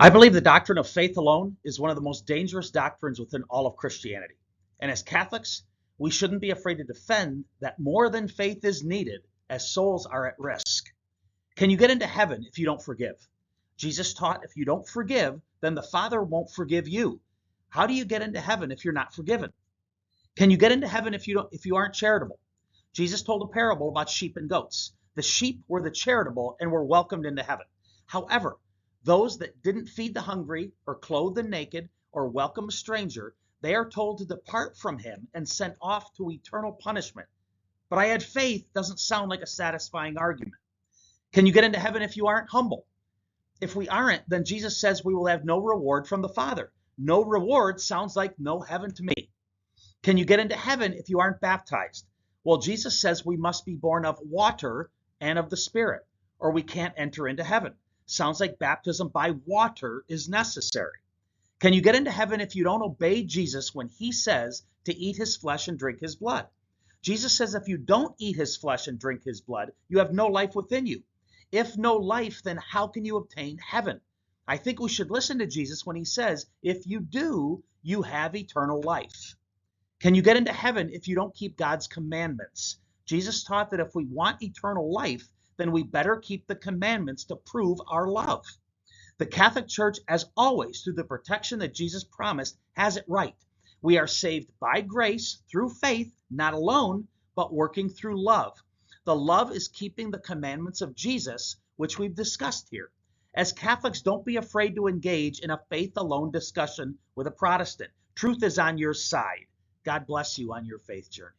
I believe the doctrine of faith alone is one of the most dangerous doctrines within all of Christianity. And as Catholics, we shouldn't be afraid to defend that more than faith is needed, as souls are at risk. Can you get into heaven if you don't forgive? Jesus taught if you don't forgive, then the Father won't forgive you. How do you get into heaven if you're not forgiven? Can you get into heaven if you aren't charitable? Jesus told a parable about sheep and goats. The sheep were the charitable and were welcomed into heaven. However, those that didn't feed the hungry or clothe the naked or welcome a stranger, they are told to depart from him and sent off to eternal punishment. But I had faith doesn't sound like a satisfying argument. Can you get into heaven if you aren't humble? If we aren't, then Jesus says we will have no reward from the Father. No reward sounds like no heaven to me. Can you get into heaven if you aren't baptized? Well, Jesus says we must be born of water and of the Spirit, or we can't enter into heaven. Sounds like baptism by water is necessary. Can you get into heaven if you don't obey Jesus when he says to eat his flesh and drink his blood? Jesus says if you don't eat his flesh and drink his blood, you have no life within you. If no life, then how can you obtain heaven? I think we should listen to Jesus when he says, if you do, you have eternal life. Can you get into heaven if you don't keep God's commandments? Jesus taught that if we want eternal life, then we better keep the commandments to prove our love. The Catholic Church, as always, through the protection that Jesus promised, has it right. We are saved by grace through faith, not alone, but working through love. The love is keeping the commandments of Jesus, which we've discussed here. As Catholics, don't be afraid to engage in a faith-alone discussion with a Protestant. Truth is on your side. God bless you on your faith journey.